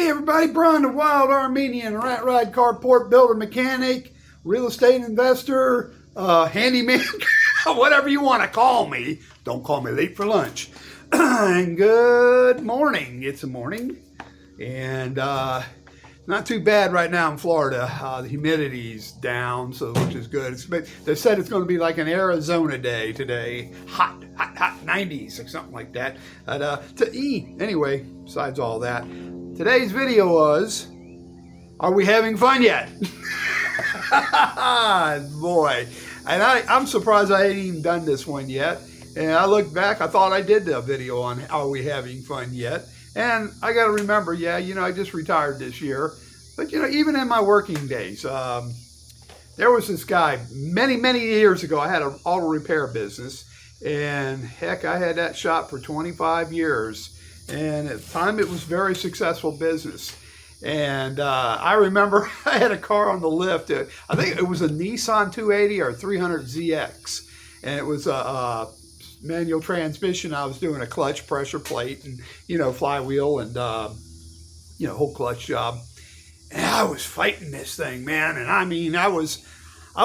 Hey everybody, Brian the Wild Armenian, rat ride carport builder mechanic, real estate investor, handyman, whatever you want to call me. Don't call me late for lunch. And good morning. It's a morning and not too bad right now in Florida. The humidity's down, so which is good. They said it's going to be like an Arizona day today. Hot 90s or something like that. Anyway, besides all that, today's video was, are we having fun yet? Boy, and I'm surprised I ain't even done this one yet. And I look back, I thought I did a video on are we having fun yet? And I got to remember, I just retired this year. But, even in my working days, there was this guy many, many years ago. I had an auto repair business. And heck, I had that shop for 25 years. And at the time, it was a very successful business. And I remember I had a car on the lift. I think it was a Nissan 280 or 300ZX. And it was a manual transmission. I was doing a clutch pressure plate and, flywheel and, whole clutch job. And I was fighting this thing, man. And I mean, I wasn't, I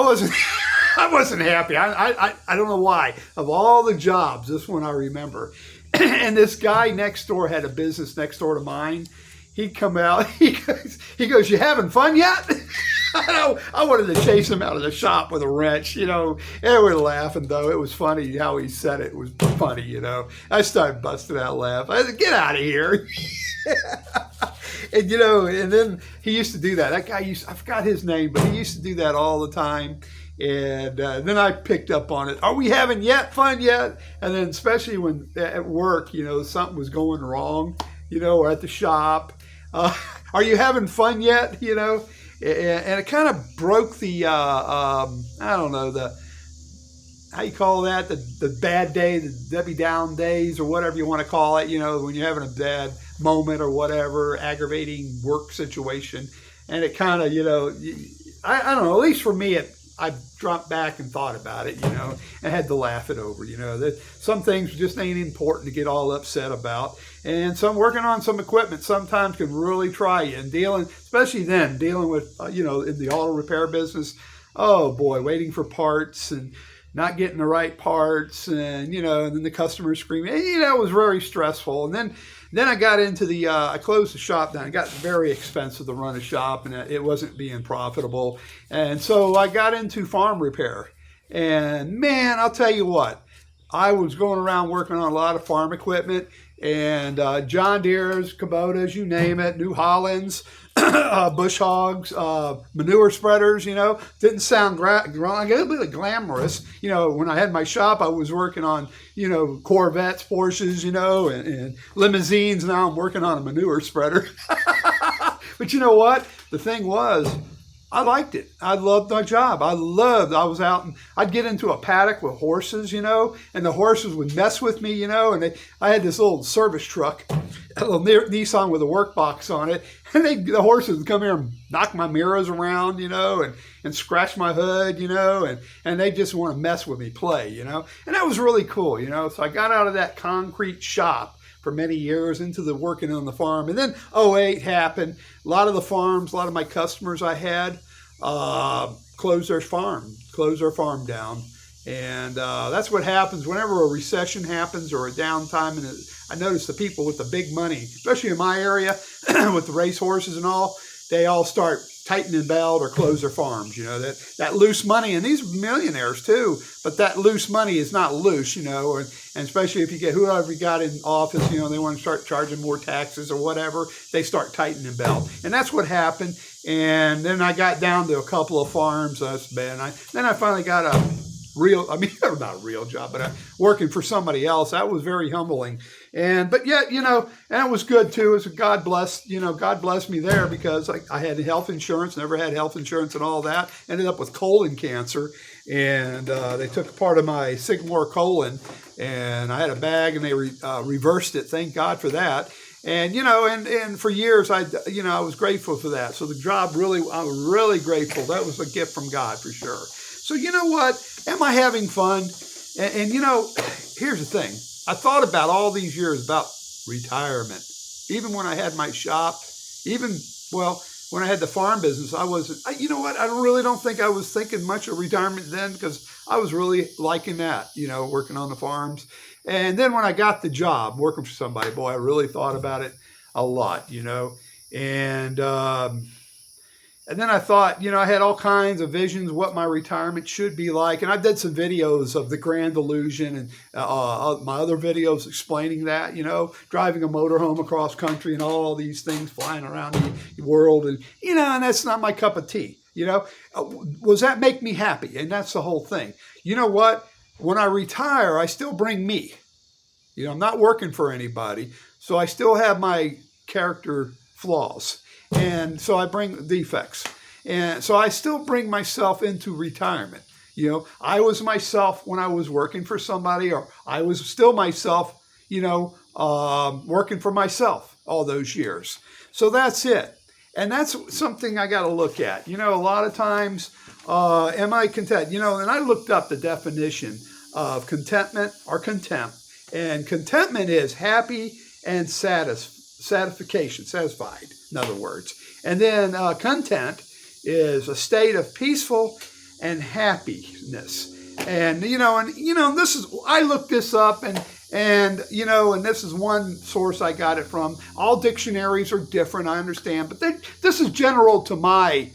wasn't happy. I don't know why. Of all the jobs, this one I remember. And this guy next door had a business next door to mine. He'd come out, he goes, you having fun yet? I wanted to chase him out of the shop with a wrench, and we're laughing though. It was funny how he said it. It was funny, I started busting out laughing. I said, get out of here. And, and then he used to do that. That guy I forgot his name, but he used to do that all the time. And then I picked up on it. Are we having fun yet? And then especially when at work, something was going wrong, or at the shop. Are you having fun yet? And it kind of broke the, I don't know, how you call that? The bad day, the Debbie Down days or whatever you want to call it, when you're having a bad moment or whatever, aggravating work situation. And it kind of, I don't know, at least for me, I dropped back and thought about it, and had to laugh it over, that some things just ain't important to get all upset about. And some working on some equipment sometimes can really try you, and especially then, dealing with, in the auto repair business, oh boy, waiting for parts and not getting the right parts and, and then the customer screaming, it was very stressful. And then I got into I closed the shop down. It got very expensive to run a shop and it wasn't being profitable. And so I got into farm repair. And man, I'll tell you what, I was going around working on a lot of farm equipment and John Deere's, Kubotas, you name it, New Hollands, bush hogs, manure spreaders, didn't sound a little bit glamorous. When I had my shop, I was working on, Corvettes, Porsches, and limousines. Now I'm working on a manure spreader. But you know what? The thing was, I liked it. I loved my job. I was out and I'd get into a paddock with horses, and the horses would mess with me, and I had this little service truck, a little Nissan with a work box on it. And the horses would come here and knock my mirrors around, and scratch my hood, and they just want to mess with me, play, and that was really cool, So I got out of that concrete shop for many years into the working on the farm. And then '08 happened. A lot of my customers I had closed their farm down. And that's what happens whenever a recession happens or a downtime. And I notice the people with the big money, especially in my area with the race horses and all, they all start tightening belt or close their farms, that loose money. And these are millionaires too, but that loose money is not loose, and especially if you get whoever you got in office, they want to start charging more taxes or whatever, they start tightening belt. And that's what happened. And then I got down to a couple of farms, that's bad. And then I finally got not a real job, but working for somebody else. That was very humbling. But yet, and it was good too. It was God blessed me there because I had health insurance, never had health insurance and all that. Ended up with colon cancer. And they took part of my Sigmore colon and I had a bag and they reversed it. Thank God for that. And, and for years, I was grateful for that. So the job I was really grateful. That was a gift from God for sure. So you know what? Am I having fun? And here's the thing. I thought about all these years about retirement. Even when I had my shop, Even, well, when I had the farm business, I wasn't, you know what, I really don't think I was thinking much of retirement then, because I was really liking that, working on the farms. And then when I got the job working for somebody, boy, I really thought about it a lot, and and then I thought, I had all kinds of visions what my retirement should be like. And I did some videos of the grand illusion and my other videos explaining that, driving a motorhome across country and all these things flying around the world. And, and that's not my cup of tea. Was that make me happy? And that's the whole thing. You know what? When I retire, I still bring me. I'm not working for anybody. So I still have my character flaws. And so I bring defects. And so I still bring myself into retirement. I was myself when I was working for somebody, or I was still myself, working for myself all those years. So that's it. And that's something I got to look at. A lot of times, am I content? And I looked up the definition of contentment or contempt. And contentment is happy and satisfaction, satisfied, in other words. And then content is a state of peaceful and happiness. And this is, I looked this up, and this is one source I got it from. All dictionaries are different, I understand, but this is general to my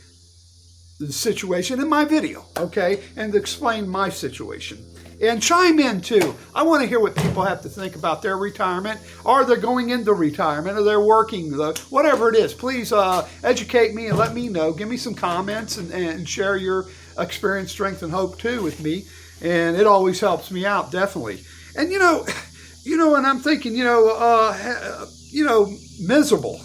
situation in my video, okay, and to explain my situation. And chime in too. I want to hear what people have to think about their retirement, or they're going into retirement, or they're working, whatever it is. Please educate me and let me know. Give me some comments and share your experience, strength, and hope too with me. And it always helps me out, definitely. And and I'm thinking, miserable.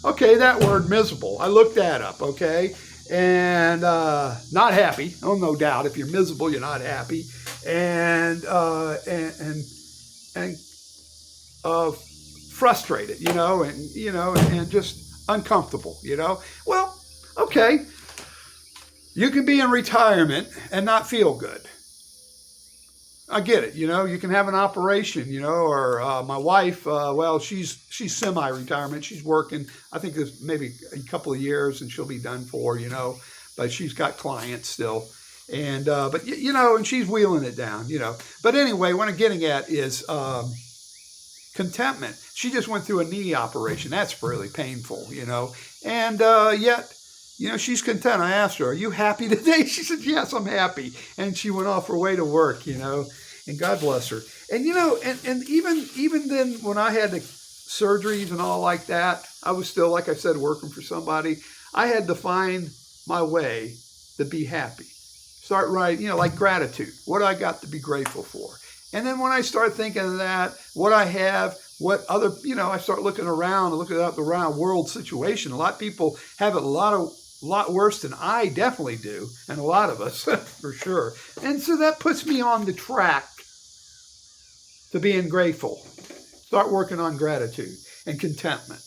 Okay, that word miserable. I looked that up, okay? And not happy. Oh, no doubt. If you're miserable, you're not happy. And frustrated, and just uncomfortable, Well, okay. You can be in retirement and not feel good. I get it. You can have an operation, or my wife, she's semi-retirement. She's working, I think there's maybe a couple of years and she'll be done for, but she's got clients still. And, and she's wheeling it down, But anyway, what I'm getting at is contentment. She just went through a knee operation. That's really painful, And yet, she's content. I asked her, "Are you happy today?" She said, "Yes, I'm happy." And she went off her way to work, and God bless her. And, and even then when I had the surgeries and all like that, I was still, like I said, working for somebody. I had to find my way to be happy. Start writing, like gratitude. What do I got to be grateful for? And then when I start thinking of that, what I have, what other, I start looking around and looking at the around world situation. A lot of people have it a lot worse than I definitely do, and a lot of us, for sure. And so that puts me on the track to being grateful. Start working on gratitude and contentment.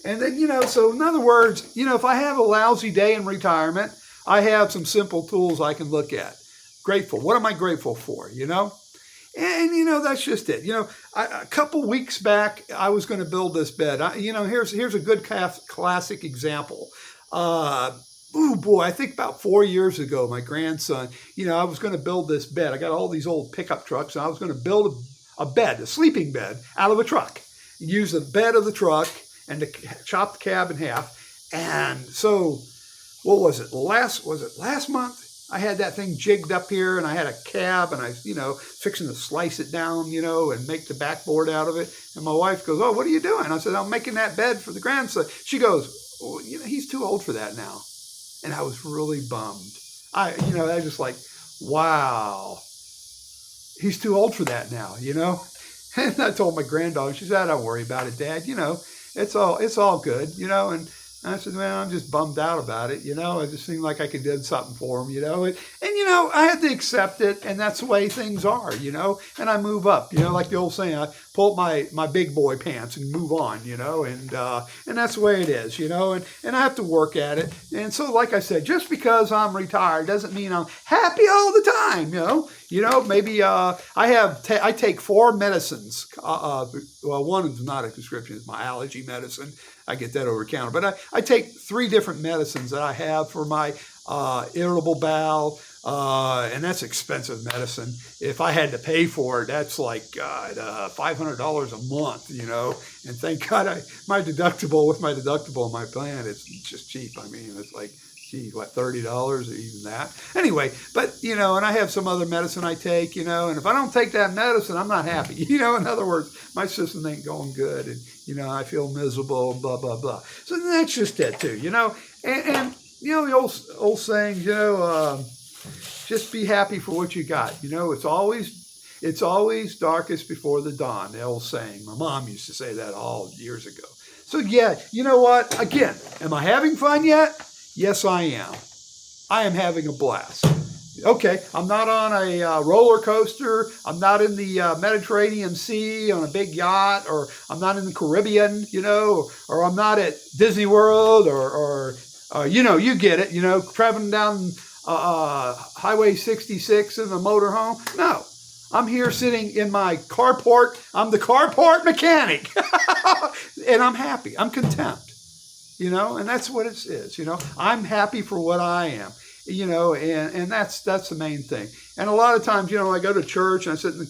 And then, so in other words, if I have a lousy day in retirement, I have some simple tools I can look at. Grateful. What am I grateful for, And, that's just it. A couple weeks back, I was going to build this bed. Here's a good classic example. I think about 4 years ago, my grandson, I was going to build this bed. I got all these old pickup trucks, and I was going to build a bed, a sleeping bed, out of a truck. Use the bed of the truck and to chop the cab in half. And so, what was it? Last month? I had that thing jigged up here, and I had a cab, and I, fixing to slice it down, and make the backboard out of it. And my wife goes, "Oh, what are you doing?" I said, "I'm making that bed for the grandson." She goes, "Oh, he's too old for that now." And I was really bummed. I was just like, wow, he's too old for that now, And I told my granddaughter, she said, "Don't worry about it, Dad. It's all good, And I said, "Well, I'm just bummed out about it, It just seemed like I could do something for him, And I had to accept it, and that's the way things are, And I move up, like the old saying, I pull up my big boy pants and move on, and that's the way it is, and I have to work at it. And so, like I said, just because I'm retired doesn't mean I'm happy all the time, maybe I take 4 medicines. Well, one is not a prescription, it's my allergy medicine. I get that over the counter, but I take 3 different medicines that I have for my irritable bowel. And that's expensive medicine. If I had to pay for it, that's like $500 a month, And thank God with my deductible on my plan, it's just cheap. I mean, it's like, gee, what, $30 or even that. Anyway, but, and I have some other medicine I take, and if I don't take that medicine, I'm not happy. In other words, my system ain't going good, and, I feel miserable, blah, blah, blah. So that's just it too, and the old saying, just be happy for what you got. It's always darkest before the dawn, the old saying. My mom used to say that all years ago. So yeah, you know what? Again, am I having fun yet? Yes, I am. I am having a blast. Okay, I'm not on a roller coaster. I'm not in the Mediterranean Sea on a big yacht, or I'm not in the Caribbean, or I'm not at Disney World, or you get it, traveling down Highway 66 in the motorhome. No, I'm here sitting in my carport. I'm the carport mechanic, and I'm happy. I'm content, and that's what it is. I'm happy for what I am, and that's the main thing. And a lot of times, I go to church and I sit in the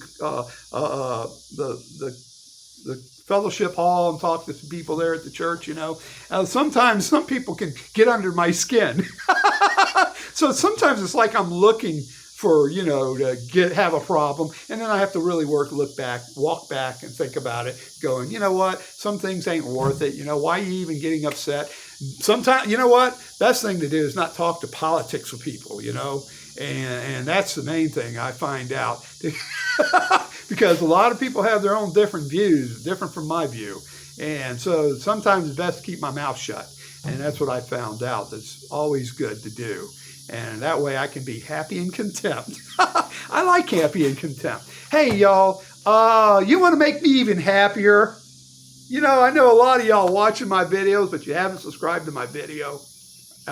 fellowship hall and talk to some people there at the church. Sometimes some people can get under my skin. So sometimes it's like I'm looking for, to have a problem. And then I have to really walk back and think about it, going, you know what? Some things ain't worth it. Why are you even getting upset? Sometimes, you know what? Best thing to do is not talk to politics with people, and that's the main thing I find out. Because a lot of people have their own different views, different from my view. And so sometimes it's best to keep my mouth shut. And that's what I found out. That's always good to do. And that way I can be happy and content. I like happy and content. Hey, y'all, you want to make me even happier? I know a lot of y'all watching my videos, but you haven't subscribed to my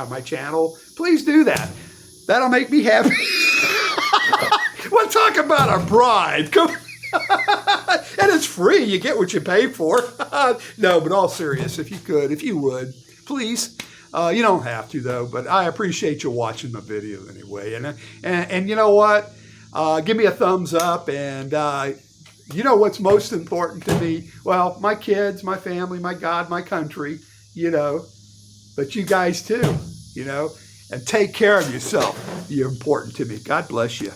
my channel. Please do that. That'll make me happy. We'll talk about a bribe. Come and it's free. You get what you pay for. No, but all serious, if you would, please. You don't have to, though, but I appreciate you watching my video anyway. And you know what? Give me a thumbs up. And what's most important to me? Well, my kids, my family, my God, my country, but you guys too, and take care of yourself. You're important to me. God bless you.